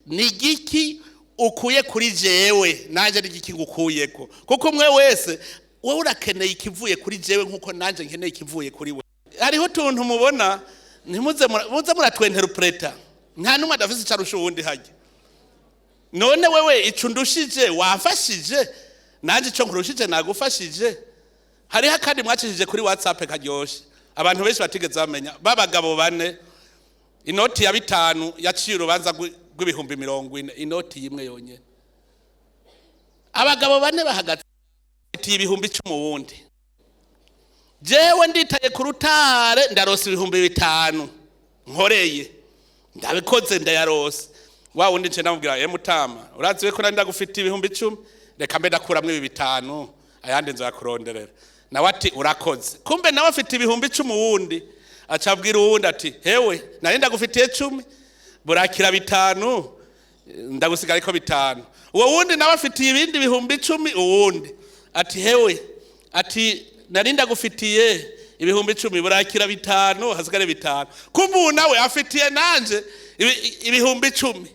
ni giki ukuye kuri jewe nanje ni giki ngukuyeko kuko umwe wese wowe urakeneye ikivuye kuri jewe nkuko nanje nkeneye ikivuye kuri we. Hariho tuntu mubona muze muratwenterpreta nta numwe adafise icarusha uwundi haje. None wewe ico ndushije wafashije nanje ico nkurushije nagufashije. Hariho akandi mwacishije kuri WhatsApp karyoshe abantu benshi batigeze bamenya babagabo bane inoti ya 5 yaciye urubanza rw'ibihumbi 40 inoti imwe yonyene. Abagabo bane bahagaze ibihumbi 10 wundi. Jewe nditaye ku rutare ndarose ibihumbi 5 nkoreye ndabikoze ndayarose. Wa wundi nce namubwira mutama uraziwe ko nanda gufite ibihumbi 10 reka mbe ndakuramwe ibi 5 ayandi nzakuronderera. Nawe ati urakoze. Kumbe nawe afite ibihumbi 10 wundi acabwira uwundi ati hewe nari ndagufitiye 10 burakira 5 ndagusiga ariko 5. Uwo wundi nawe afite ibindi bihumbi 10 uwundi ati hewe ati nari ndagufitiye ibihumbi 10 burakira 5 hasigare 5. Kumbe nawe afitiye nanje ibihumbi 10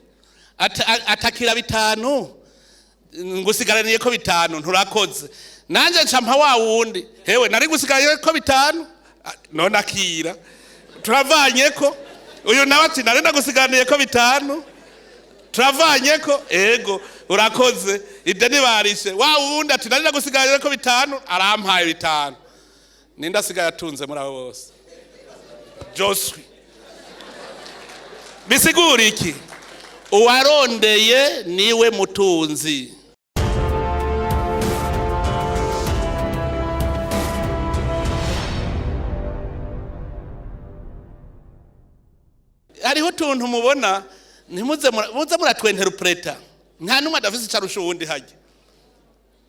atakira 5 ngusigaraniye ko 5 nturakoze. Nanje ncampa wa wundi hewe nari gusigaraniye ko 5 none akira turavanye ko uyu nawe ati nari ndagusigaraniye ko 5 turavanye ko ego urakoze ideni barishe. Wa wundi ati nari ndagusigaraniye ko 5 arampaye 5. Ninda asigaye atunze muri abo bose Joswi. Bisigura iki? Uwarondeye niwe mutunzi. Hariho tuntu mubona muze muratwenterpreta nta numwe adafise icarusha uwundi haje.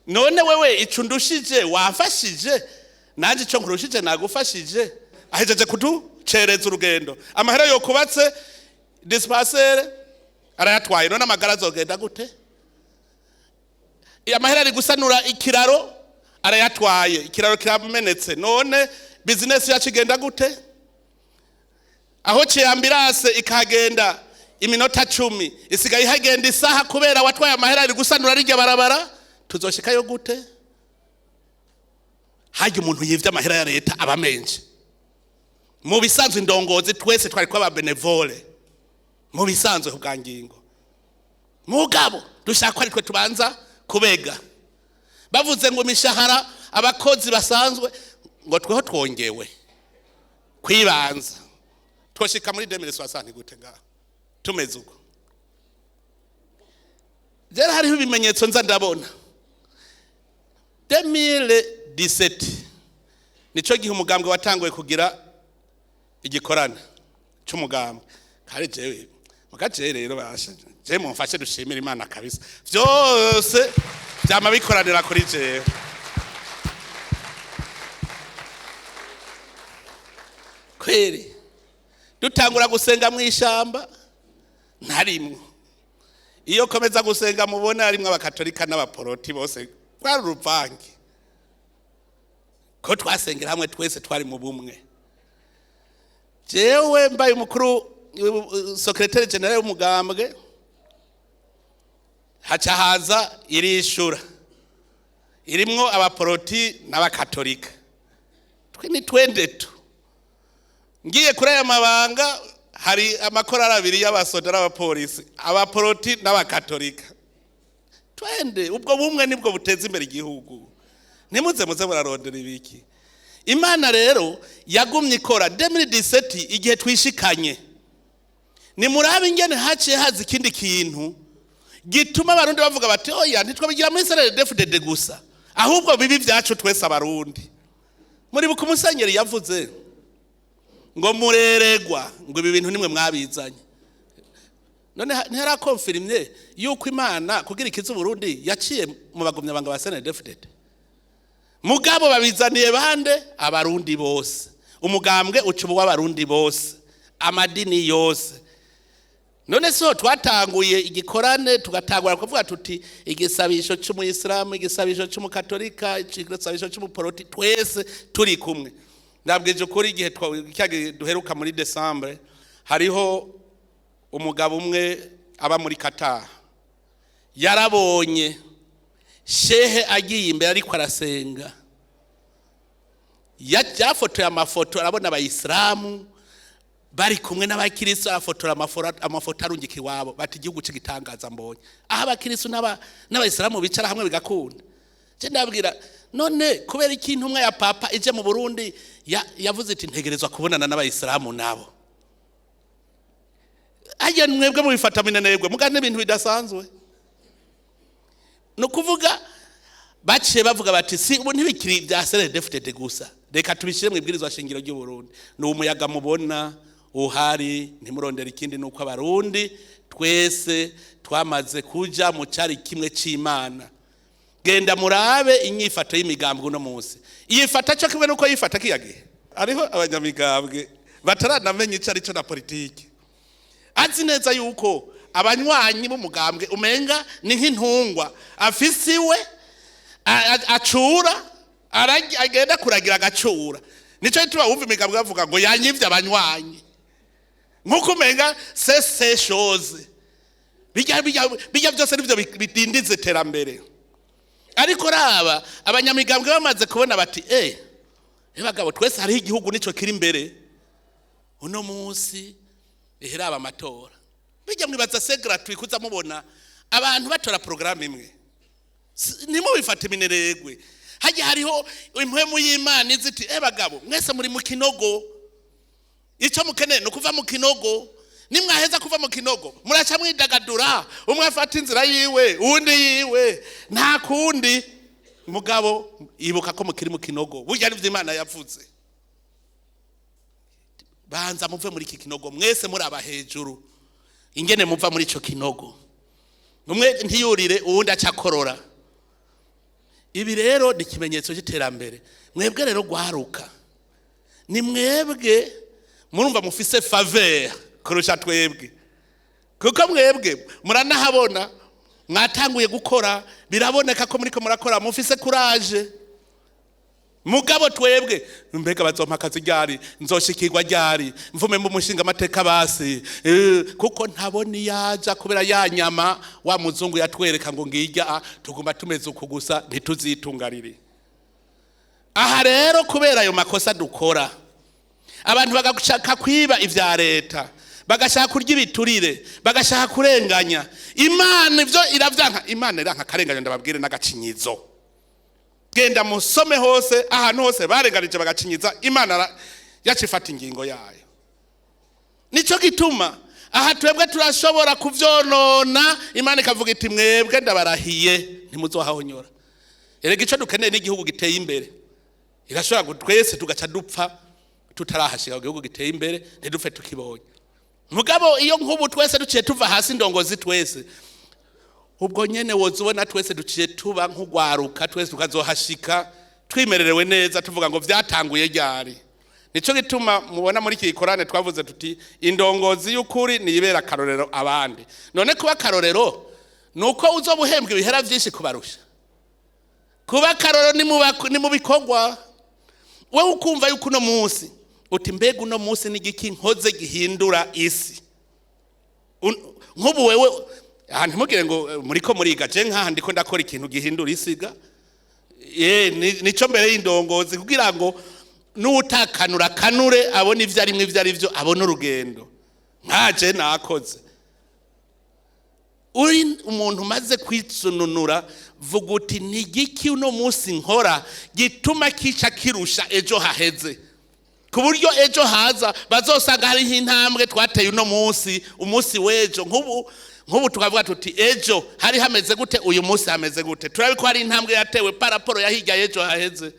None wewe ico ndushije wafashije nanje ico nkurushije nagufashije. Ahejeje kuducereza urugendo amahera yo kubatse dispensaire arayatwaye none amagara azogenda gute? Amahera ari gusanura ikiraro arayatwaye ikiraro kiramenetse none business yacu igenda gute? Aho ambulance ikagenda iminota 10 isigaye hagenda isaha kubera watwaye amahera ari gusanura rijya barabara tuzoshikayo gute? Haje umuntu yivye amahera ya leta abamenje. Mu bisanzwe indongozi twese twari kwa benevole mu bisanzwe ubwangingo mugabo dushaka ari twe tubanza kubega. Bavuze ngo mishahara abakozi basanzwe ngo tweho twongewe kwibanza twoshika muri 2060 gute ngaho tumeze uko. Jera hariho ibimenyetso nza ndabona 2017 nico gihe umugambwe watanguye kugira igikorane cy'umugambwe kare jewe mugaje rero basha je mumfashe dushimira Imana kabisa byose byama bikoranira kuri jewe. Kweri dutangura gusenga mu ishamba ntarimwe. Iyo komeza gusenga mubona arimwe abakatolika n'abaporoti bose kwari uruvange ko twasengera hamwe twese twari mu bumwe. Jewe mbaye umukuru secrétaire général w'umugambwe haca haza irishura irimwo abaporoti n'abakatolika twe ni twendetu. Ngiye kuri aya mabanga hari amakorara abiri y'abasoda n'abapolisi abaporoti n'abakatolika twende. Ubwo bumwe nibwo buteza imbere igihugu. Nimuze murarondera ibiki. Imana rero yagumye ikora 2017 igihe twishikanye. Ni murabe ingene haciye haza ikindi kintu gituma abarundi bavuga bati oya ntitwabigira muri CNDD FDD gusa ahubwo bibi byacu twese abarundi. Muri buku musenyeri yavuze ngo mureregwa ngo ibi bintu nimwe mwabizanye. None ntera confirmye yuko Imana kugira ikiza Burundi yaciye mu bagumya banga ba CNDD FDD. Mugabo babizaniye bande abarundi bose. Umugambwe ucubu w'abarundi bose amadini yose. None so twatanguye igikorane tugatangura kuvuga tuti igisabisho cy'umuyisilamu igisabisho cy'umukatolika igisabisho cy'umuporoti twese turi kumwe. Ndabwije ukuri igihe duheruka muri December hariho umugabo umwe aba muri Qatar yarabonye shehe agiye imbere ariko arasenga, yafotoye amafoto, arabona abayisilamu bari kumwe n'abakiristo, afotora amafoto arungika iwabo, bati igihugu cy'igitangaza mbonye, aho abakiristo n'abayisilamu bicara hamwe bigakunda. Je ndabwira none kubera ikintu umwe ya papa ije mu Burundi yavuze iti ntegerezwa kubonana n'abayisilamu nabo. Ajya mwebwe mubifata minenegwe mugane ibintu bidasanzwe. No kuvuga baciye bavuga bati si ubu ntibikiri bya CNDD FDD gusa, reka tubishire mu ibwirizwa shingiro ry'u Burundi. Ni umuyaga mubona uhari, ntimurondera ikindi nuko abarundi twese twamaze kuja mu cyari kimwe c'Imana. Genda murabe inyifato y'imigambwe no munsi. Yifata cyo kimwe nuko yifata kiyage. Ariho abanyamigambwe bataranamenye icari cyo na politiki. Azi neza yuko abanywanyi b'umugambwe umenga ni nk'intungwa afisiwe acura agenda kuragira agacura. Nico ituma wumva imigambwe bavuga ngo yanyivye abanywanyi. Nkuko umenga c'est chose. Bijya byose nivyo bidindize terambere. Ariko raba abanyamigambwe bamaze kubona bati bagabo twese hari igihugu nico kiri imbere. Uno munsi raba amatora. Bijya mwibaza c'est gratuit kuza mubona abantu batora programme imwe. Nimo bifata imineregwe. Hajya hariho impwemu y'Imana iziti bagabo mwese muri mu kinogo. Ico mukeneye no kuva mu kinogo. Nimwaheza kuva mu kinogo muraca mwidagadura, umwe afata inzira yiwe undi yiwe nta kundi. Mugabo ibuka ko mukiri mu kinogo, burya ari Imana yavuze. Banza muve muri iki kinogo mwese muri aba hejuru, ingene muva muri ico kinogo. Umwe ntiyurire uwundi acakorora. Ibi rero ni kimenyetso cy'iterambere. Mwebwe rero gwaruka, ni mwebwe murumva mufise faveur kurusha twebwe, kuko mwebwe muranahabona mwatanguye gukora, biraboneka ko muriko murakora, mufise courage. Mugabo twebwe mbega bazompa akazi ryari, nzoshikirwa ryari, mvume mu mushinga amateka basi, kuko ntaboni yaja kubera yanyama wa muzungu yatwereka ngo ngirya tugomba tumeze uko gusa ntituzitungarire. Aha rero kubera ayo makosa dukora, abantu bagashaka kwiba ivya leta, bagashaka kurya ibiturire, bagashaka kurenganya Imana. Ivyo iravyanka, Imana iranka karenganya, ndababwire n'agacinyizo. Genda musome hose, ahantu hose bareganije bagacinyiza, Imana yacifata ingingo yayo. Nico gituma aha twebwe turashobora kuvyonona, Imana ikavuga iti mwebwe ndabarahiye ntimuzohahonyora. Erega ico dukeneye n'igihugu giteye imbere. Irashobora twese tugaca dupfa tutarahashika igihugu giteye imbere, ntidupfe tukibonye. Mugabo iyo nkubu twese duciye tuva hasi ndongozi twese, ubwo nyene wozubona twese duciye tuba nk'urwaruka, twese tukazohashika twimererewe neza, tuvuga ngo vyatanguye ryari. Nico gituma mubona muri iki gikorane twavuze tuti indongozi y'ukuri niyibera karorero abandi. None kuba karorero nuko uzobuhembwa ibihera vyinshi kubarusha. Kuba karorero ni mu bikorwa. Wewe ukumva yuko uno munsi uti mbega uno munsi n'igiki nkoze gihindura isi. Nkubu wewe ntimugire ngo muriko muriga, je nkaha ndiko ndakora ikintu gihindura isiga. Nico mbere y'indongozi kugira ngo n'utakanura kanure abone ivyo arimwe ivyo arivyo, abone urugendo. Nkaje nakoze. Uri umuntu maze kwitsununura, vuga uti nigiki uno munsi nkora gituma kica kirusha ejo haheze, ku buryo ejo haza bazosanga hari intambwe twateye uno munsi, umunsi wejo. Nkubu tukavuga tuti ejo hari hameze gute, uyu munsi hameze gute. Turabiko hari intambwe yatewe paraporo yahirya ejo haheze.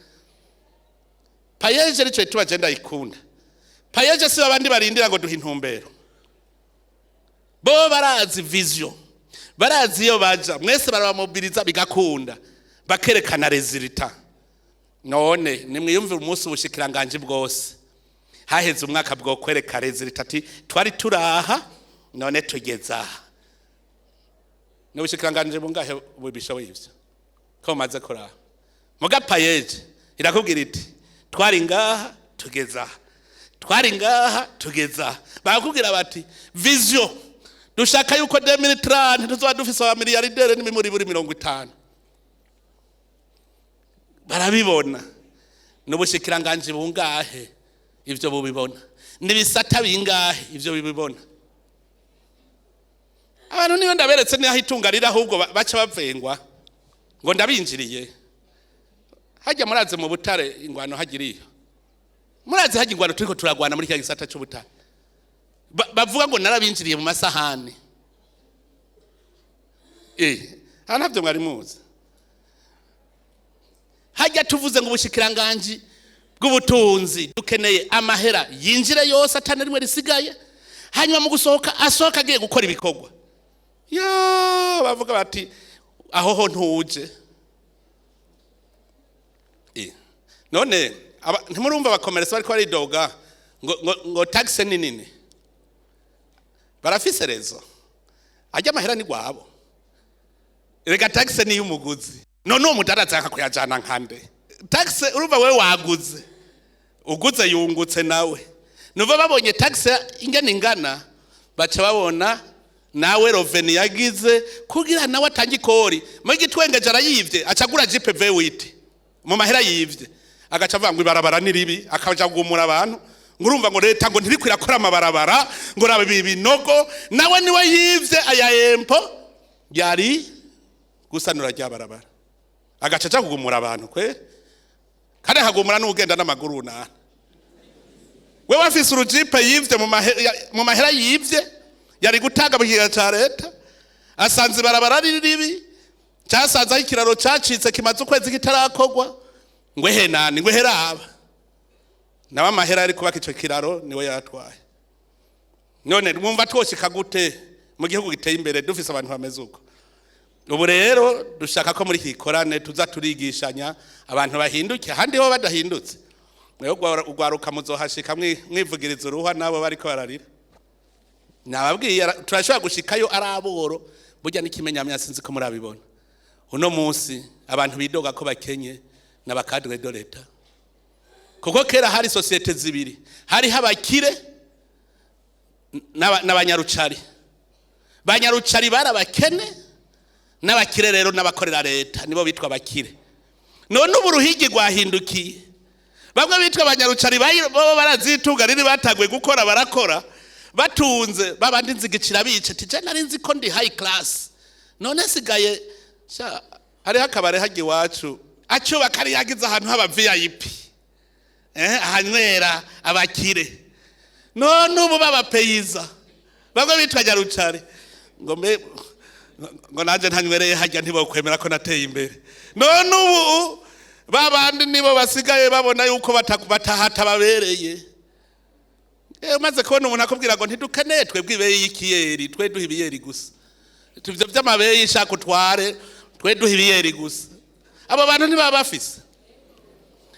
Payeje nico tuba agenda ikunda. Payeje si babandi barindira ngo duhe intumbero. Bo barazi vision, barazi iyo baja, mwese barabamobiliza bigakunda, bakerekana resultat. None nimwiyumvira umunsi ubushikiranganje bwose haheze umwaka bwo kwereka resultat, twari turaha none tugeza n'ubushikiranganje bungahe bubishoboye ivyo ko maze kora. Muga payeje irakubwira iti twari ngaha tugeza, twari ngaha tugeza. Bakubwira bati vision dushaka yuko 2030 tuzoba dufise abamiliyardere n'imimuri buri 50 barabibona n'ubushikiranganje bungahe ivyo bubibona n'ibisata bingahe ivyo bibibona abantu niyo ndaberetse ni ahitungarira ahubwo baca bavengwa ngo ndabinjiriye hajya muraze mu butare ingwano hagiriyo muraze hajya ingwano turiko turagwana muri kya gisata cy'ubutare bavuga ngo narabinjiriye mu masahani ntabyo mwari muzi hajya tuvuze ngo ubushikiranganje bw'ubutunzi dukeneye amahera yinjire yose atana rimwe risigaye hanyuma mu gusohoka asohoka agiye gukora ibikorwa bavuga bati aho ho ntuje none ntimurumva abakomeresa bariko baridoga ngo taxe ni nini barafise rezo ajya amahera ni gwabo rega taxe ni y'umuguzi none uwo mudaraza akakuyajana nkande taxe urumva wewe waguze uguze yungutse nawe nuva babonye taxe ingana ingana baca babona nawe roveni yagize kugira nawe atangi kori mu gitwengeje arayivye acagura jipe V8 mu mahera yivye agaca avuga ngo ibarabara ni ribi akaja kugumura abantu ngo urumva ngo leta ngo ntirikwira kora amabarabara ngo rabe binogo nawe niwe yivye aya empo yari gusanura rya barabara agaca aja kugumura abantu kwe kandi hagumura n'ugenda n'amaguru na we wafise urujipe yivye mu mahera yivye yari gutanga bugiga ca leta asanze barabara ribi cyasanze ikiraro cacitse kimaze ukwezi kitarakogwa ngwe henani ngwe heraba nawe amahera ari kubaka ico kiraro niwe yatwaye none mwumva twoshika gute mu gihugu giteye imbere dufise abantu bameze uko ubu rero dushaka ko muri gikorane tuza turigishanya abantu bahinduke handi ho badahindutse mweho urwaruka muzohashika mwivugiriza uruha nabo bariko bararira nababwiye turashobora gushikayo araboro burya n'ikimenyamya sinzi ko murabibona uno munsi abantu bidoga ko bakenye n'abakadre de leta kuko kera hari societe zibiri hari habakire n'abanyarucari banyarucari barabakene n'abakire rero n'abakorera leta nibo bitwa bakire none uburuhigi rwahindukiye bamwe bitwa abanyarucari bo barazitunga riri batagwe gukora barakora batunze babandi nzigicira bice tije nari nzi ko ndi high class none sigaye hari hakabare hagi wacu aco bakari yagize ahantu haba VIP ahanywera abakire none ubu baba peyiza bamwe bitwa nyarucari ngo nanje ntanywereye hajya ntibokwemera ko nateye imbere none ubu babandi nibo basigaye babona yuko batahata babereye maze kubona umuntu akubwira ngo ntidukeneye twebwe ibeye y'ikiyeri twe duha ibiyeri gusa tuvyo vy'amabeye ishaka utware twe duha ibiyeri gusa abo bantu ntibaba bafise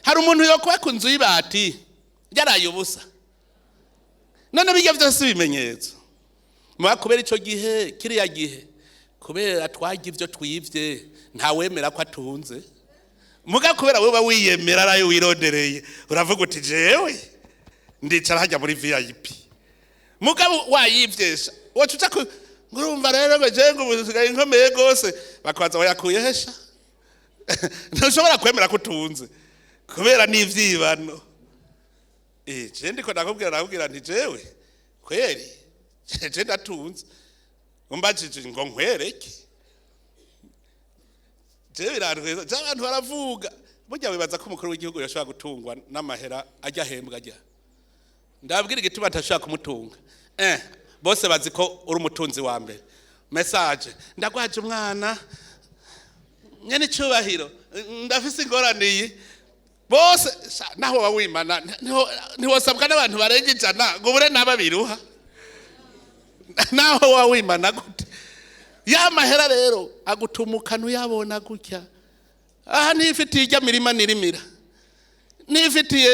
hari umuntu yokuba ku nzu y'ibati yaraye ubusa none bijya vyose ibimenyetso kubera ico gihe kiriya gihe kubera twagira ivyo twivye ntawemera ko atunze muga kubera wewe wiyemera arayo wirondereye uravuga uti jewe ndicara hajya muri VIP mugabo wayivyesha wacuca ngurumva rero bejengo busigaye inkomeye gose bakwaza wayakuye hesha ntushobora kwemera kutunze kubera n'ivyibano je ndiko nakubwira nti jewe kweri je ndatunze umbajije ngo nkwereke je birarweza abantu baravuga burya wibaza ko umukuru w'igihugu yashobora gutungwa n'amahera ajya hembwa ajya ndabwira igituma atashaka kumutunga bose bazi ko uri umutunzi wa mbere message ndagwaje umwana nyene icubahiro ndafise ingoraniye bose naho wawimana ntiwosabwa n'abantu barenga 100 ngo bure nababiruha naho wawimana gute ya mahera rero agutumukana uyabona gutya aha nifitiye ijya mirima nirimira nifitiye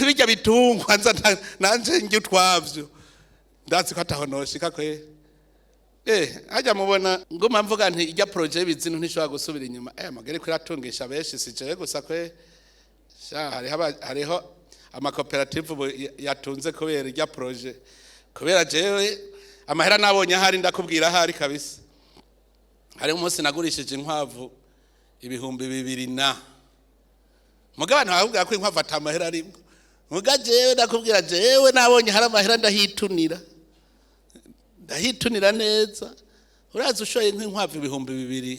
bijya bitungwa nza nanje ngi twavyo ndazi ko atahonoshika kwe ajya mubona ngoma mvuga nti ijya project bizinu ntishobora gusubira inyuma amagere ko iratungisha beshi sije gusa kwe hariho amakoperative yatunze kubera ijya project kubera jewe amahera nabonye ahari ndakubwira ahari kabisa. Hari umunsi nagurishije inkwavu 2,000 na mugabo ntababwira ko inkwavu atamahera arimo. Muga jewe ndakubwira jewe nabonye hari amahera ndahitunira neza. Urazi ushoye nk'inkwavu 2,000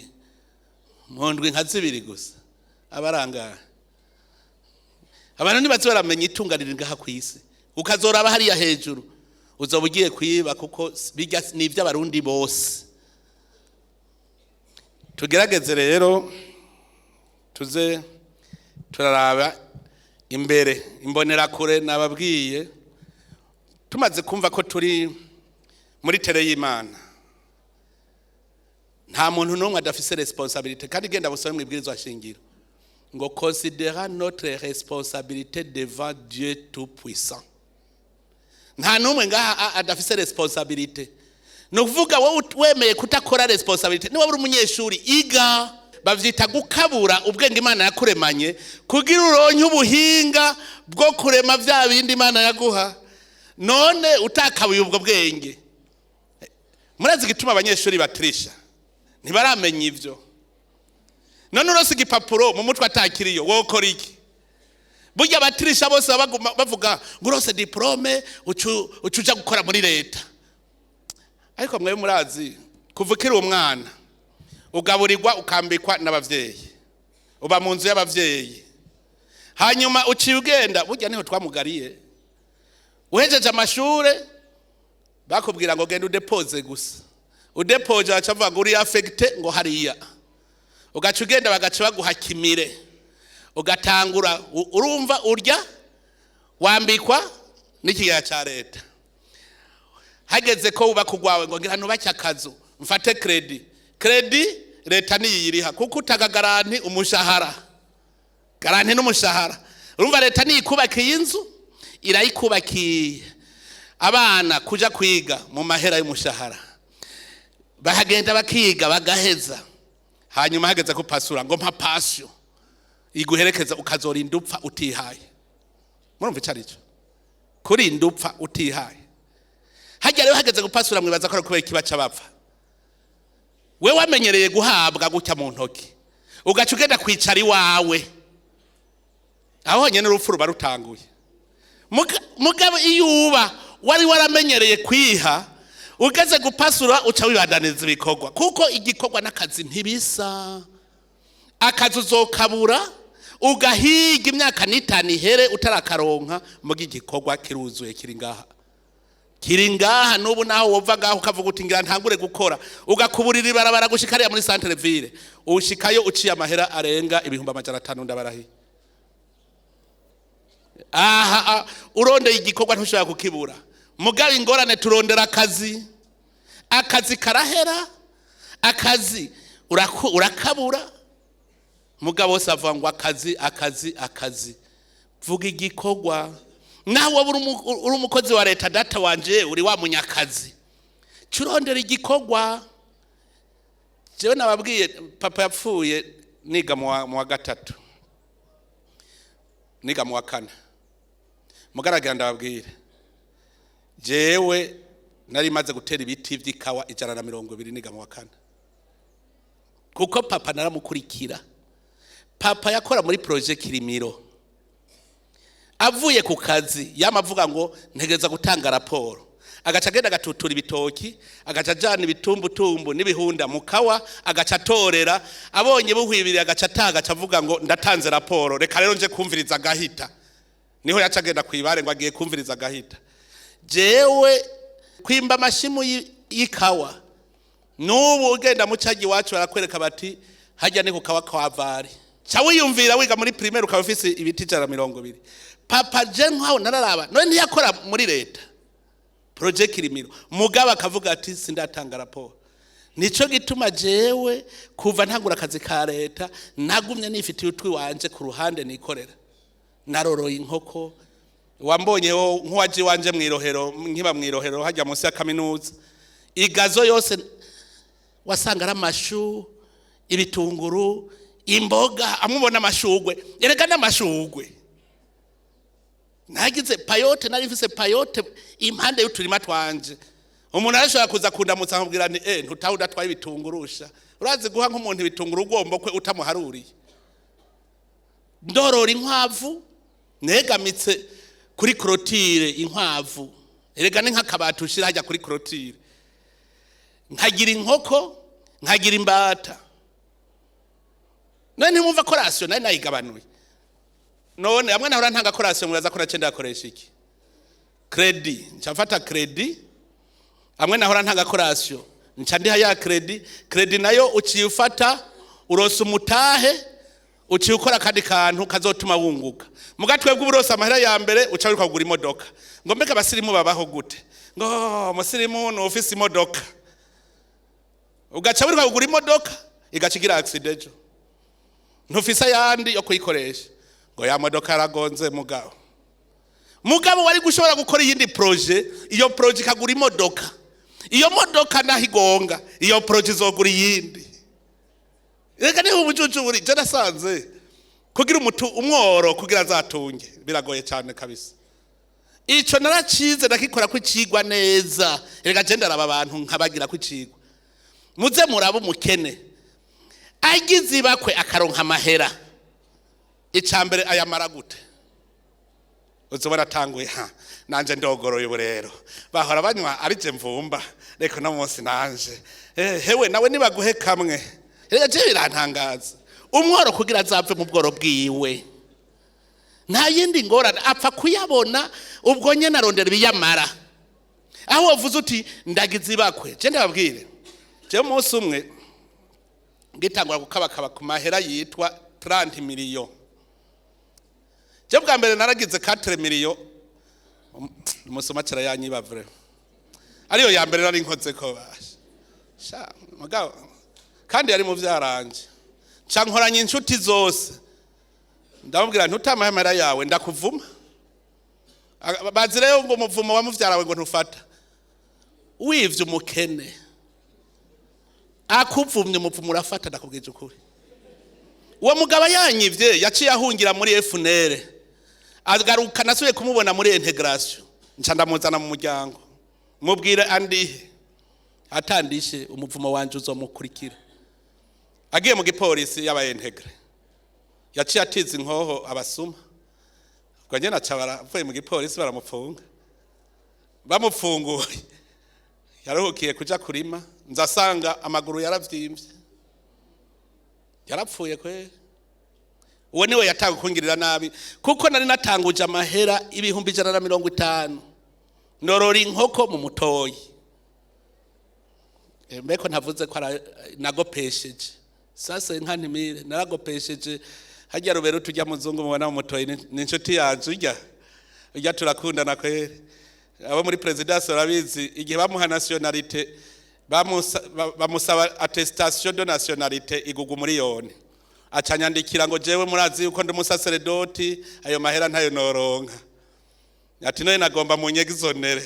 mu ndwi nka 2 gusa abaranga. Abantu nibaze baramenya itunganira ngaha kwisi. Ukazoraba hariya hejuru uzoba ugiye kwiba kuko bijya n'ivyo abarundi bose. Tugerageze rero tuze turaraba imbere imbonera kure nababwiye tumaze kumva ko turi muri tere y'Imana. Nta muntu n'umwe adafise responsabilité kandi genda busome mwibwirizwa shingiro ngo considérer notre responsabilité devant Dieu tout puissant. Nta n'umwe ngaha adafise responsabilité. No kuvuga wowe wemeye kutakora responsabilité niba uri umunyeshuri iga bavyita gukabura ubwenge Imana yakuremanye kugira uronke ubuhinga bwo kurema vya bindi Imana yaguha. None utakabuye ubwo bwenge. Murazi gituma abanyeshuri batrisha ntibaramenya ivyo. None urose igipapuro mu mutwe atakiriyo wokora iki? Burya batrisha bose bavuga ngo urose diplome ucuja gukora muri leta. Ariko mwe murazi kuvukira umwana ugaburirwa ukambikwa n'abavyeyi uba mu nzu y'abavyeyi hanyuma uciye ugenda burya niho twamugariye uhejeje amashure bakubwira ngo genda udepose gusa udepoje acavuga ngo uri affecté ngo hariya ugaca ugenda bagaca baguhakimire ugatangura urumva urya wambikwa n'ikigega ca leta. Hageze ko uba kugwawe ngo ngira nubake akazu mfate credit leta niyiriha kuko utaga garanti umushahara garanti n'umushahara. Urumva leta niyikubakiye inzu irayikubakiye abana kuja kwiga mu mahera y'umushahara bahagenda bakiga bagaheza hanyuma hageze ko pasura ngo mpa pasyo iguherekeza ukazorinda upfa utihaye. Murumva icarico kurinda upfa utihaye. Hajya rero hageze gupasura mwibaza ko kubera kibaca bapfa. We wamenyereye guhabwa gutya mu ntoki ugaca ugenda kwicara iwawe aho nyene urupfu ruba rutanguye. Mugabo iyuba wari waramenyereye kwiha ugeze gupasura uca wibandaniza ibikorwa kuko igikorwa n'akazi ntibisa. Akazi uzokabura ugahiga imyaka 5 ihere utarakaronka mu gikorwa kiruzuye kiri ngaha n'ubu naho wova ngaho ukavuga uti ngira ntangure gukora ugakuburira ibarabara gushikariya muri centre ville ushikayo uciye amahera arenga 500 ndabarahi. Aha urondeye igikorwa ntushobora kukibura. Mugabe ingorane turondera akazi karahera akazi urakabura. Mugabo wose avuga ngo akazi vuga igikorwa. Nawe uri umukozi wa leta data wanje uri wa munyakazi curondera igikorwa. Jewe nababwiye papa yapfuye niga mu wa 3 niga mu wa 4 mugaragira ndababwire jewe nari maze gutera ibiti vy'ikawa 120 niga mu wa 4 kuko papa naramukurikira. Papa yakora muri projet Kirimiro avuye ku kazi yamavuga ngo ntegeza gutanga raporo agaca agenda agatutura ibitoki agaca jana ibitumbutumbu n'ibihunda mukawa agaca torera abonye buhwibiri agaca ataga avuga ngo ndatanze raporo reka rero nje kumviriza gahita. Niho yaca agenda kwibare ngo agiye kumviriza gahita. Jewe kwimba amashimu y'ikawa n'ubu ugenda mu cyaji wacu barakwereka bati hajya ni ku kawa kwavari cawe yumvira wiga muri primaire ukaba ufise ibiti 120. Papa je nkaho nararaba none ntiyakora muri leta project Kirimiro mugabo akavuga ati sindatanga raporo. Nico gituma jewe kuva ntangura akazi ka leta nagumye nifitiye utwi wanje ku ruhande nikorera. Naroroye inkoko wambonyeho nk'uwaje wanje mwirohero nkiba mwirohero hajya munsi ya kaminuza igazo yose wasanga ari amashu ibitunguru imboga amubona amashugwe yereka n'amashugwe. Nagize payote narifise payote impande y'uturima twanje umuntu arashobora kuza kundamutsa nkubwira ni ntutaho udatwaye ibitungurusha urazi guha nk'umuntu ibitunguru ugomba kwe utamuharuriye. Ndorora inkwavu negamitse kuri clôture inkwavu erega ni nk'akabati ushira hajya kuri clôture, nkagira inkoko nkagira imbata. None ntimumva ko ratio nari nayigabanuye. None amwe nahora ntanga ko ratio muraza ko nacenda yakoresha iki? Credit. Ncafata credit. Amwe nahora ntanga ko ratio nca ndiha ya credit nayo uciyufata urosa umutahe uciye ukora kandi kantu kazotuma wunguka. Mugatwe bw'uburosa amahera ya mbere uca wiruka kugura imodoka. Ngo mbega abasirimu babaho gute? Ngo umusirimu no office imodoka. Ugaca wiruka kugura imodoka igacigira accident. Ntufisa yandi yo kuyikoresha. Ngo ya modoka aragonze mugabo wari gushobora gukora iyindi projet, iyo projet kagura imodoka. Iyo modoka nahigonga, iyo projet zogura iyindi. Reka niho ubucucu buri je nasanze kugira umworo kugira azatunge biragoye cyane kabisa. Ico naracize ndakikora ko icigwa neza. Reka je ndaraba abantu nkabagira ko icigwa. Muze muraba umukene agize ibakwe akaronka amahera, icambere ayamara gute? Uzobona tanguye nanje ndogoroye burero bahora banywa ari je mvumba reko no munsi nanje hewe nawe nibaguhe kamwe. Reka je birantangaza umworo kugira azapfe mu bworo bwiwe, nta yindi ngorane apfa kuyabona ubwo nyene arondera ibiyamara. Aho wavuze uti ndagize ibakwe, je ndababwire je umunsi umwe ngitangura gukabakaba ku mahera yitwa 30 million. Je bwa mbere naragize 4 million umusoma cyara yanyibavure ariyo ya mbere nari nkoze ko basha mugabo kandi yari mu vyaranje ca nkoranye inshuti zose ndamubwira ntutamahera yawe ndakuvuma. Bazireyo ngo muvumo wa muvyarawe ngo ntufata wivye umukene akuvumye umuvumo urafata ndakubwije ukuri. Uwo mugabo yanyivye yaciye ahungira muri FNL agaruka nasuye kumubona muri integration nca ndamuzana mu muryango mubwire andihe atandishe umuvumo wanje uzomukurikira. Agiye mu gipolisi yaba integre yaciye atiza inkoho abasuma ubwo nyene aca baravuye mu gipolisi baramufunga. Bamufunguye yaruhukiye kuja kurima nzasanga amaguru yaravyimbye yarapfuye kweli. Uwo niwe yataga kungirira nabi kuko nari natanguje amahera 150 ndorora inkoko mu mutoyi. Mbeko ntavuze ko nagopesheje sasa nkantimire naragopesheje hajya rubero tujya muzungu mubona mu mutoyi n'inshuti yacu ujya turakundana kweli. Abo muri presidence barabizi igihe bamuha nationalité bamusaba attestation de nationalité igugu miliyoni acanyandikira ngo jewe murazi uko ndi umusaseredoti ayo mahera ntayo noronka. Ati none nagomba mu nyegizonere.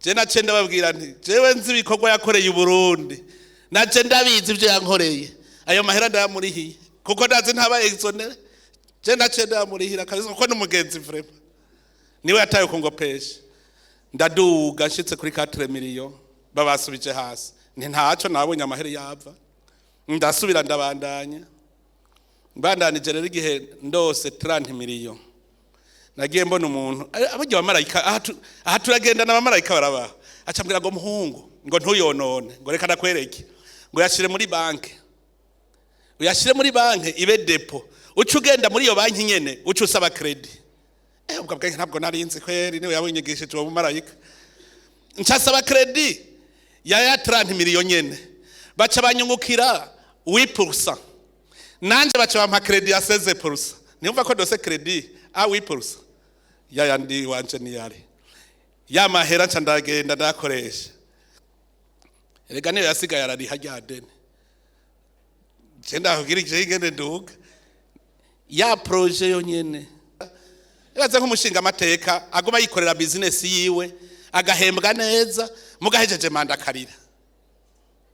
Je nace ndababwira nti jewe nzi ibikorwa yakoreye u Burundi nace ndabizi ivyo yankoreye ayo mahera ndamurihiye kuko ndazi ntaba exonere. Je nace ndamurihira kabisa kuko n'umugenzi vraiment niwe yataye kungopesha. Ndaduga nshitse kuri 4 million babasubije hasi nti ntaco nabonye amahera yava ndasubira ndabandanya mbandanije rero igihe ndose 30 million nagiye mbona umuntu abajya abamarayika aha turagenda n'abamarayika barabaho acambwira ngo muhungu ngo ntuyonone ngo reka nakwereke ngo yashire muri banke uyashire muri banke ibe depo uca ugenda muri iyo banki nyene uca usaba credit. Ubwo bwanke ntabwo narinzi kweri niwe yabunyigisheje uwo mumarayika ncasaba credit ya 30 million nyene baca banyungukira 8%. Nanje baca bampa credit ya 16%. Niumva ko dose credit a 8%. Yandi wanje ni yari. Ya mahera nca ndagenda ndakoresha. Erega niyo yasigaye arari hajya deni. Cenda kugira igende nduga. Ya projet yonyene. Iraza nk'umushinga amateka aguma yikorera business yiwe agahembwa neza mugahejeje manda karira.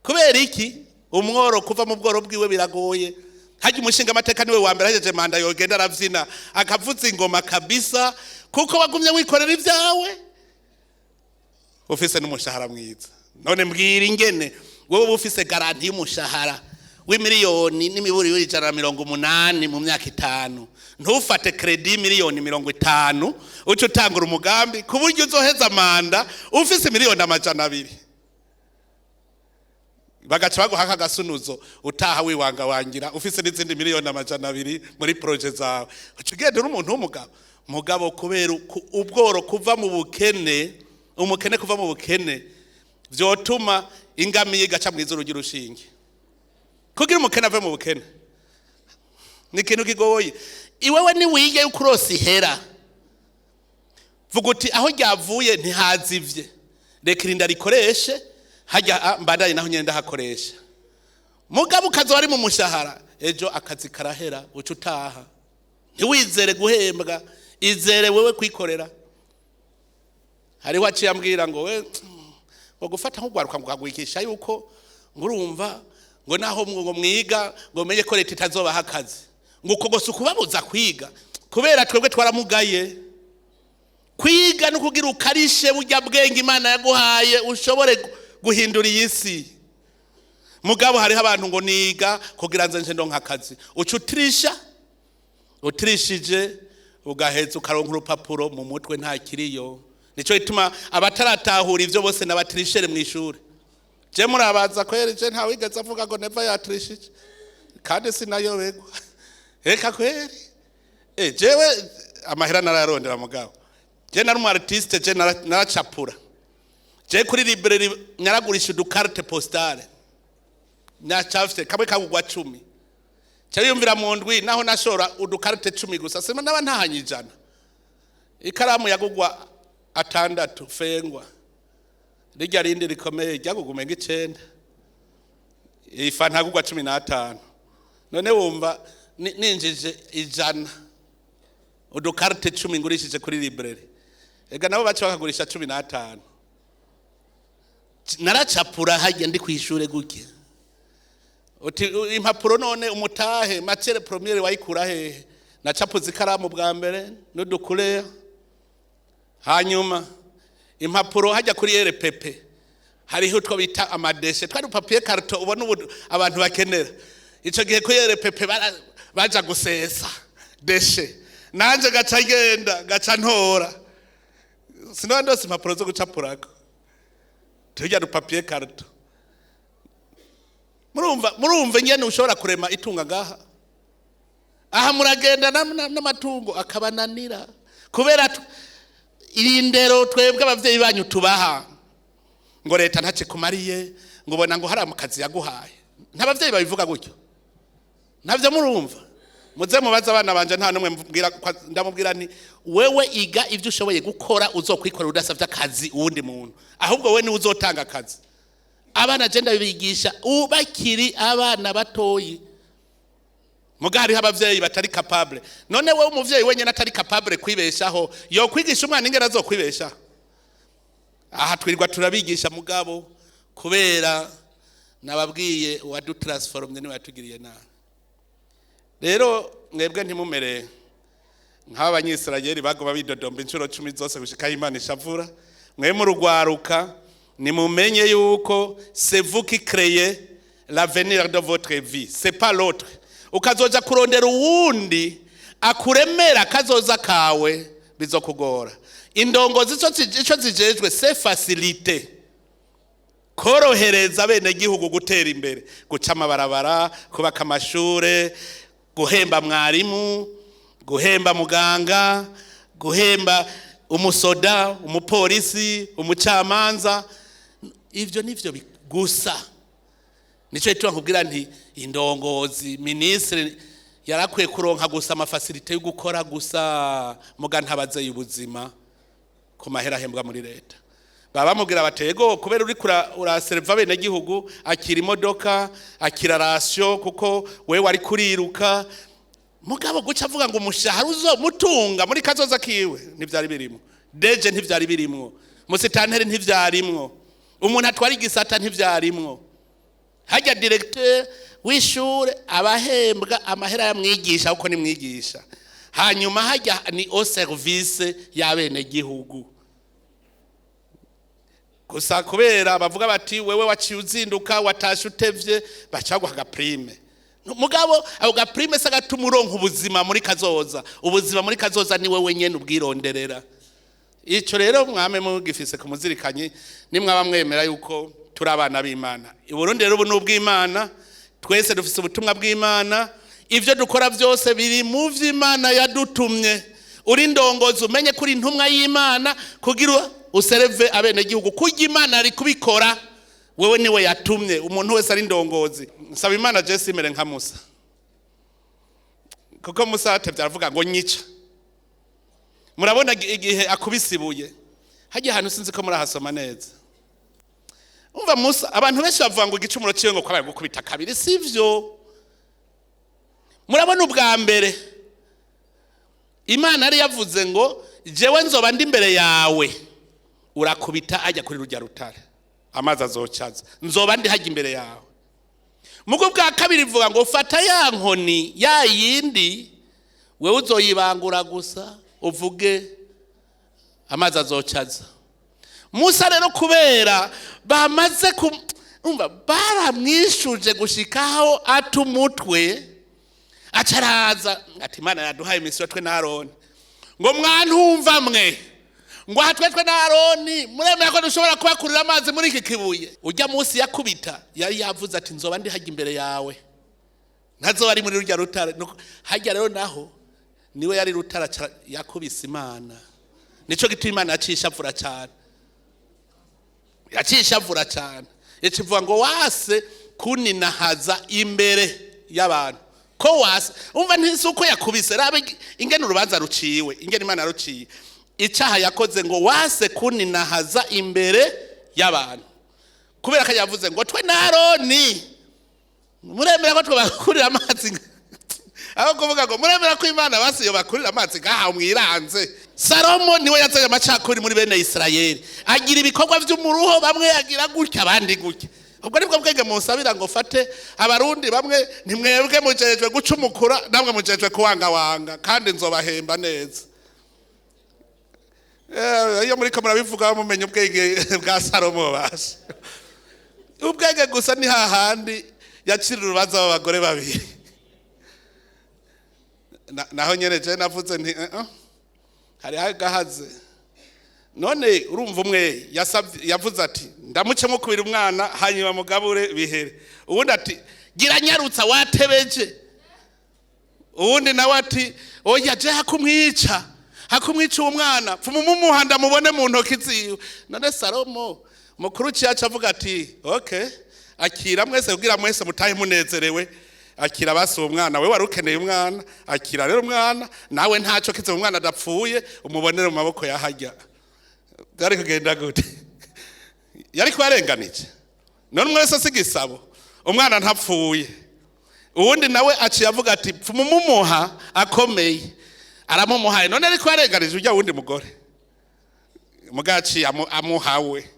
Kubera iki umworo kuva mu bworo bwiwe biragoye. Haji umushinga amateka niwe wa mbere ahejeje manda yogenda aravyina akavuza ingoma kabisa kuko wagumye wikorera ivyawe ufise n'umushahara mwiza. none mbwira ingene wowe ufise garanti y'umushahara w'imiliyoni n'imiburi w'ijana 180 mu myaka 5 ntufate credit miliyoni 50 uco utangura umugambi ku buryo uzoheza manda ufise miliyoni 200 bagaca baguhaka agasunuzo utaha wiwanga wangira ufise n'izindi miliyoni 200 muri projet zawe ucugenda n'umuntu w'umugabo kubera ubworo kuva mu bukene umukene kuva mu bukene vyotuma ingamiye gaca mw'izuru ry'urushinge kugira umukene ave mu bukene ni ikintu kigoye iwewe ni wige ukurosi hera vuga uti aho ryavuye ntihazivye reka irinda rikoreshe hajya mbandanye naho nyenda hakoresha mugabo ukazo wari mu mushahara ejo akazi karahera uca utaha ntiwizere guhembwa izere wewe kwikorera hariho aciye ambwira ngo we ngo gufata nk'urwaruka ngagwikisha yuko ngurumva ngo naho ngo mwiga ngo menye ko leta itazobaha akazi ngo uko gose ukubabuza kwiga kubera twebwe twaramugaye kwiga no kugira ukarishe burya bwenge Imana yaguhaye ushobore guhindura iyi si mugabo hariho abantu ngo niga kugira nze ndonka akazi utirishije ugaheza ukaronka urupapuro mu mutwe nta kiriyo nico ituma abataratahura ivyo bose n'abatirishere mu ishuri je murabaza kweri je nta wigeze avuga ngo neva yatirishije kandi sinayobegwa reka kweri jewe amahera nararondera mugabo je nari umu artiste je naracapura je kuri librairie nyaragurisha udukarte postale nyacafite kamwe kagugwa 10 cyayumvira mu ndwi naho nashora udukarte 10 gusa sema naba ntahanyijana ikaramu yagugwa 6 fengwa rijya rindi rikomeye ryagugume ng'9 ifa ntagugwa 15 none wumva ninjije 100 udukarte 10 ngurishije kuri librairie ega nabo baca bakagurisha 15 naracapura hajya ndi kwishure guke uti impapuro none umutahe matière première wayikura he nacapuza ikaramu bwa mbere n'udukure hanyuma impapuro hajya kuri RPP hariho utwo bita amadeshe twari papier carton ubona abantu bakenera ico gihe ko RPP baja gusesa deshe nanje gaca genda gaca ntora sinondose impapuro zo gucapurako tujya papier carton murumva nyene ushobora kurema itunga ngaha aha muragenda n'amatungo akabananira kubera irindero twebwe abavyeyi banyu tubaha ngo leta ntace kumariye ngo bona ngo hari amakazi yaguhaye ntabavyeyi babivuga gutyo navyo murumva muze mubaza abana banje nta numwe ndamubwira ni wewe iga ivyo ushoboye gukora uzokwikorera udasavye akazi uwundi muntu ahubwo we ni uzotanga akazi abana je ndabigisha ubakiri abana batoyi mugari abavyeyi batari capable none wewe umuvyeyi wenyene atari capable kwibeshaho yo kwigisha umwana ingera azokwibesha aha twirirwa turabigisha mugabo kubera nababwiye wadu transform ni watugiriye na rero mwebwe ntimumere nk'abanyisirayeli bagoma bidodomba incuro 10 zose gushika Imana ishavura mwe mu rugwaruka nimumenye yuko c'est vous qui créez l'avenir de votre vie c'est pas l'autre ukazoja kurondera uwundi akuremera kazoza kawe bizokugora indongozi ico zijejwe c'est facilité korohereza bene gihugu gutera imbere guca amabarabara kubaka amashure guhemba mwarimu guhemba muganga guhemba umusoda umupolisi umucamanza ivyo nivyo gusa nico itwa nkubwira nti indongozi ministre yarakwiye kuronka gusa amafacilité yo gukora gusa muga ntabaze y'ubuzima ku mahera hembwa muri leta baba mugira batego kubera uri uraserva bene gihugu akira imodoka akira ratio kuko we wari kuriruka mugabo guca avuga ngo umushahara uzomutunga muri kazoza kiwe ntivyari birimo deje ntivyari birimo musitanteri ntivyarimwo umuntu atwara igisata ntivyarimwo hajya directeur w'ishure abahembwa amahera yamwigisha uko ni mwigisha hanyuma hajya ni au service ya bene gihugu gusa kubera bavuga bati wewe waciye uzinduka watashe utevye bacagwa agaprime mugabo ako gaprime sagatuma uronka ubuzima muri kazoza ubuzima muri kazoza ni wewe nyene ubwironderera ico rero mwame mugifise kumuzirikanye nimwe abamwemera yuko turi abana b'Imana iburundi rero ubu n'ubw'Imana twese dufise ubutumwa bw'Imana ivyo dukora byose biri mu vy'Imana yadutumye uri ndongozi umenye kuri intumwa y'Imana kugira usereve abene gihugu kujya Imana ari kubikora wewe niwe yatumye umuntu wese ari ndongozi nsaba Imana Jesse mere nka Musa kuko Musa atevye aravuga ngo nyica murabona igihe akubisibuye hagiye ahantu sinzi ko murahasoma neza umva Musa abantu benshi bavuga ngo igicumuro ciwe ngo kwabaye gukubita kabiri sivyo murabona ubwa mbere Imana ari yavuze ngo jewe nzoba ndi imbere yawe urakubita ajya kuri rujya rutare amazi azocaza nzoba ndi hajya imbere yawe mugo bwa kabiri ivuga ngo fata ya nkoni ya yindi wewe uzoyibangura gusa uvuge amazi azocaza Musa rero kubera bamaze umva baramwishuje gushikaho atumutwe acaraza ati Imana yaduhaye imisoro twe na Aroni ngo mwantumva mwe ngo hatwetwe na Aroni muremera ko dushobora kubakurira amazi muri iki kibuye ujya munsi yakubita yari yavuze ati nzoba ndi hajya imbere yawe ntazoba ari muri rujya rutare hajya rero naho niwe yari rutara yakubise Imana nico gituma Imana yacishavura cyane yacishavura cyane yacivuga ngo wase kuninahaza imbere y'abantu ko wase umva ntisuko yakubise rabe ingene urubanza ruciwe ingene Imana ruciye icaha yakoze ngo wase kuninahaza imbere y'abantu kubera ko yavuze ngo twe na Aroni muremera ko twabakurira amazi aho kuvuga ngo muremera ko Imana basiyo bakurira amazi gaha mwiranze Salomo niwe yazanye amacakuri muri bene Israeli agira ibikorwa by'umuruho bamwe yagira gutya abandi gutya ubwo nibwo bwenge musabira ngo fate abarundi bamwe ntimwebwe mujejwe gucumukura namwe mujejwe kuwanga kandi nzobahemba neza iyo muri ko murabivuga mumenye ubwenge bwa Salomo basha ubwenge gusa ni hahandi yacira urubanza abagore babiri naho nyereje navuze nti hari hagahaze none urumva umwe yavuze ati ndamuce mukubira umwana hanyuma mugabure bihere ubundi ati gira nyarutsa watebeje ubundi nawe ati oya je hakumwica umwana mumuhanda mubone mu ntoki ziwe none Salomo mukuru cyacu avuga ati okay akira mwese kugira mwese mutahe munezerewe akira basi umwana we warukeneye umwana akira rero umwana nawe ntaco kize umwana adapfuye umubonere mu maboko yahajya byari kugenda gute yari kwarenganije none mwese sigisabo umwana ntapfuye uwundi nawe aciye avuga ati mumuha akomeye aramumuhaye none ari kwarenganije ujya wundi mugore mugaci amuhawe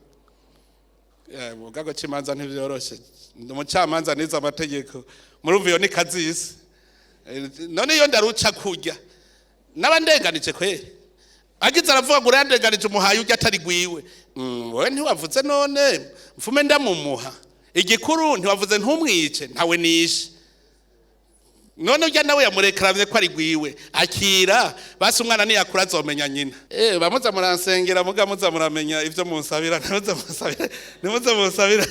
mugago cimanza ntivyoroshe ndumucamanza niza amategeko murumva iyo ni kazisi none iyo ndaruca kurya nabandenganije kweri agize aravuga ngo urandenganije umuhaye ujya atari gwiwe wowe ntiwavuze none mfume ndamumuha igikuru ntiwavuze ntumwice ntawe nishe none ujya nawe yamurekeramye ko ari gwiwe akira basi umwana niyakura azomenya nyina bamuza muransengera muga muza muramenya ivyo munsabira ntimuze munsabira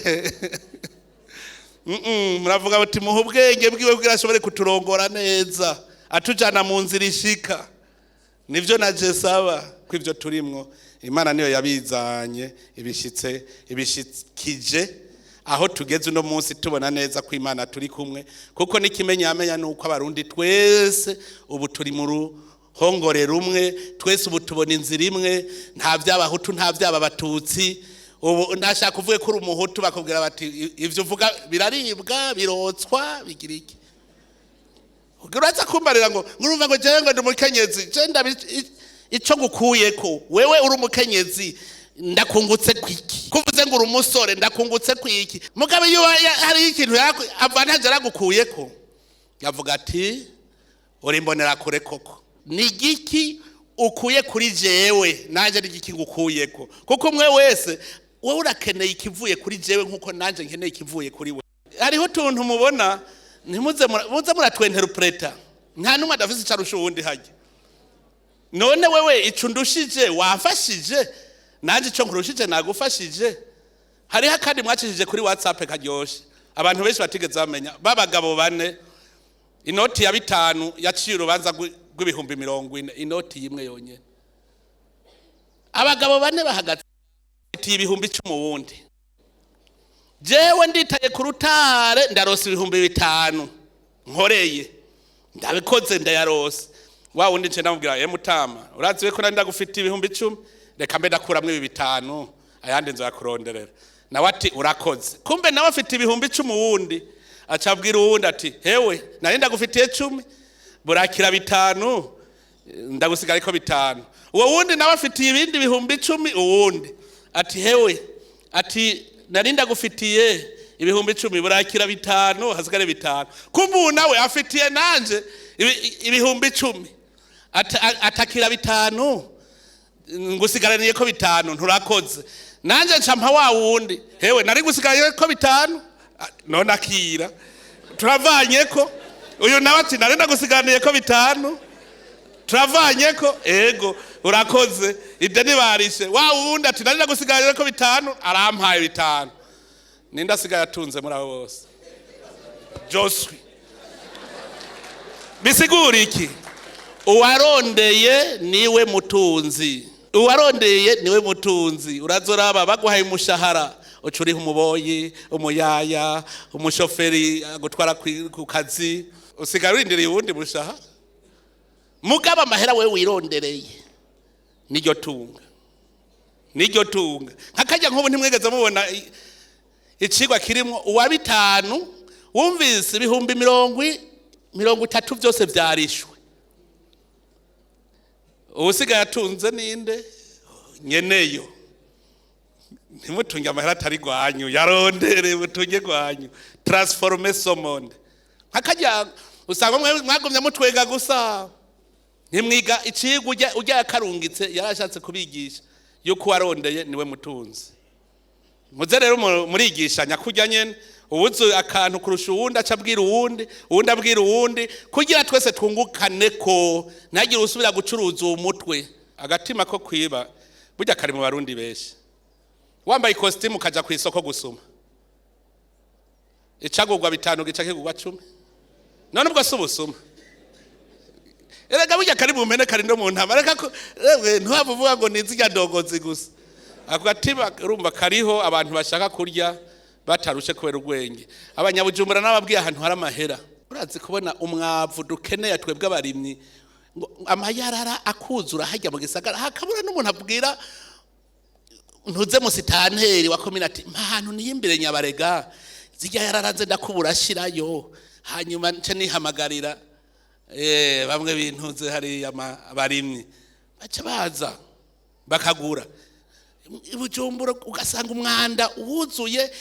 muravuga bati muhe ubwenge bwiwe kugira ashobore kuturongora neza atujana mu nzira ishika nivyo naje saba ko ivyo turimwo Imana niyo yabizanye ibishikije aho tugeze uno munsi tubona neza ko Imana turi kumwe kuko nikimenyamenya nuko abarundi twese ubu turi mu ruhongore rumwe twese ubu tubona inzira imwe nta vyabahutu nta vyababatutsi ubu ndashaka kuvuga ko uri umuhutu bakubwira bati ivyo uvuga biraribwa birotswa bigiriki uraza kumbarira ngo ngurumva ngo jewe ngo ndumukenyezi je ico ngukuyeko wewe uri umukenyezi ndakungutse kwiki kuvuze ngo uri umusore ndakungutse kwiki mugabe iyo hari ikintu avantage aragukuyeko yavuga ati uri mbonera kure koko ni giki ukuye kuri jewe naje ni giki ngukuyeko kuko umwe wese wowe urakeneye ikivuye kuri jewe nkuko nanje nkeneye ikivuye kuri we. Hariho tuntu mubona ntimuze muratwenterpreta, nta numwe adafise icarusha uwundi hajya. None wewe ico ndushije wafashije, nanje ico nkurushije nagufashije. Hariho kandi mwacishije kuri WhatsApp karyoshe, abantu benshi batigeze bamenya, babagabo bane inoti ya 5 yaciye urubanza rw'ibihumbi 40, inoti imwe yonyene. Abagabo bane bahagaze ibihumbi 10 wundi. Jewe nditaye ku rutare ndarose ibihumbi 5 nkoreye, ndabikoze ndayarose. Wa wundi nce ndamubwira Mutama, uraziwe ko nanda gufite ibihumbi 10, reka mbe ndakuramwe ibi 5 ayandi nzo yakuronderera. Nawe ati urakoze. Kumbe nawe afite ibihumbi 10 wundi, acabwira uwundi ati hewe nari ndagufitiye 10 burakira 5 ndagusiga ariko 5. Uwo wundi nawe afite ibindi ibihumbi 10 uwundi ati hewe ati nari ndagufitiye ibihumbi 10 burakira 5 hasigare 5. Kumbe nawe afitiye nanje ibihumbi 10 atakira 5 ngusigaraniye ko 5 nturakoze. Nanje ncampa wa wundi hewe nari gusigaraniye ko 5 none akira turavanye ko uyu nawe ati nari ndagusigaraniye ko 5 turavanye ko ego urakoze ideni barishe. Wa wundi ati nari ndagusigaraniye ko 5 arampaye 5. Ninda sigaye atunze muri abo bose Joswi. Bisigura iki? Uwarondeye niwe mutunzi, uwarondeye niwe mutunzi. Urazoraba baguhaye umushahara ucuriha umuboyi, umuyaya, umushoferi agutwara ku kazi, usigara urindiriye uwundi mushahara. Mugaba amahera wewe wirondereye niryo tunga, niryo tunga. Nkakajya nk'ubu ntimwegeze mubona icigwa kirimo uwa 5 wumvise ibihumbi 30 byose byarishwe. Usigaye atunze ninde? Nyeneyo. Ntimutunge amahera atari gwanyu, yarondere butunge gwanyu. Transformation monde. Hakajya usanga mwagumya mutwega gusa. Ntimwiga icigwa ujya yakarungitse yarashatse kubigisha yuko warondeye niwe mutunzi. Muze rero murigisha nyakujya nyene ubuzu akantu kurusha uwundi acabwira uwundi, uwundi abwira uwundi kugira twese twungukane ko ntagire usubira gucuruza umutwe. Agatima ko kwiba burya kari mu barundi benshi. Wambaye costume ukaja ku isoko gusuma, icagurwa 5 gica kigurwa 10. None ubwo subusuma erega burya kari mu mpene kari no mu ntama. Reka ko ntuhavuga ngo nizijya dogozi gusa. Ako gatima urumva kariho abantu bashaka kurya batarushe kubera urwenge. Abanyabujumbura nababwiye ahantu hari amahera. Urazi kubona umwavu dukeneye twebwe abarimyi amayarara akuzura hajya mu gisagara, hakabura n'umuntu abwira ntuze musitanteri wa community mpano niyimbere Nyabarega zijya yararanze ndakubura shirayo, hanyuma nce nihamagarira bamwe bintuze hari abarimyi baca baza bakagura. Ibujumbura ugasanga umwanda uwuzuye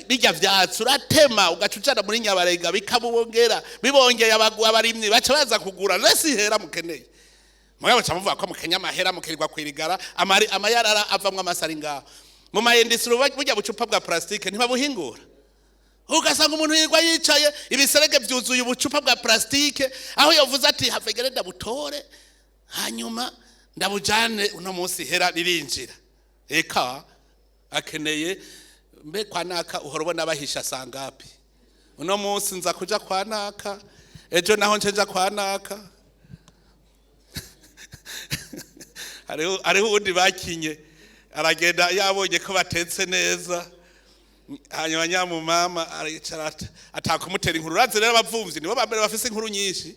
bijya vyatsi uratema ugacucana muri Nyabarega bikabubongera bibongeye abarimyi baca baza kugura nasi hera mukeneye. Mwawe camuvuga ko mukenya amahera mukirirwa kwirigara amayarara avamwe amasari ngaho mu mayindisiro burya bucupa bwa plastique ntibabuhingura. Ugasanga umuntu yirwa yicaye ibiserege vyuzuye ubucupa bwa plastique aho yavuze ati havegere ndabutore hanyuma ndabujane uno munsi hera ririnjira. Eka akeneye mbe kwa naka uhorobona bahisha sangapi uno munsi nza kuja kwa naka ejo naho ncenja kwa naka. Hariho undi bakinye aragenda yabonye ko batetse neza, hanyuma nyamumama aricara atakumutera inkuru. Urazi rero abavumvyi nibo bambere bafise inkuru nyinshi.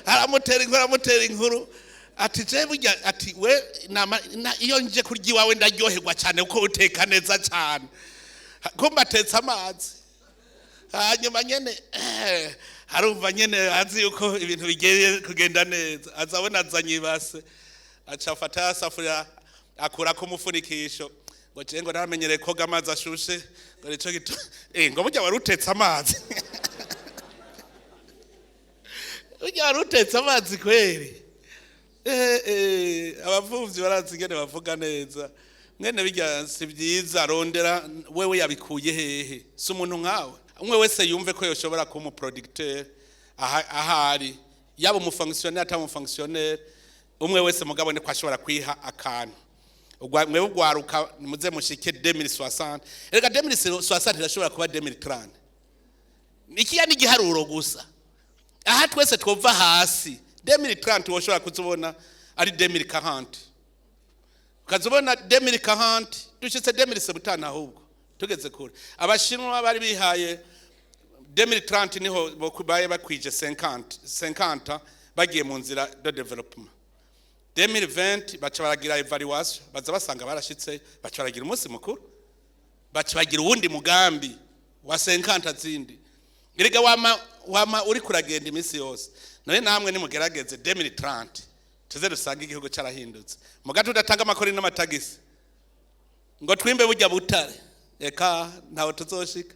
aramutera inkuru ati je burya ati we iyo nje kurya iwawe ndaryoherwa cyane uko uteka neza cyane. Kumba atetse amazi hanyuma nyene harumva nyene azi uko ibintu bigiye kugenda neza. Azabona azanye ibase acafata safuriya akura ko umufunikisho ngo je ngo naramenyereye koga amazi ashushe ngo nico gito ngo burya warutetse amazi. Burya warutetse amazi kweri. Abavumvyi barazi ngene bavuga neza mwene bijya si byiza rondera wewe yabikuye hehe si umuntu nkawe umwe wese yumve ko yoshobora kuba umuproducteur ahari yaba umufonctionnaire atari umufonctionnaire umwe wese mugabone ko ashobora kwiha akantu mwe urwaruka muze mushike 2060 erega 2060 irashobora kuba 2030 ikiya ni giharuro gusa aha twese twova hasi 2030 woshobora kuzubona ari 2040 ukazubona 2040 dushitse 2070 ahubwo tugeze kure abashinwa bari bihaye 2030 niho baye bakwije 50 bagiye mu nzira de development 2020 baca baragira evaluation baza basanga barashitse baca baragira umunsi mukuru baca bagira uwundi mugambi wa 50 zindi erega wama uri kuragenda iminsi yose none namwe nimugerageze 2030 tuze dusanga igihugu carahindutse mugato udatanga amakori n'amatagisi ngo twimbe burya butare eka ntaho tuzoshika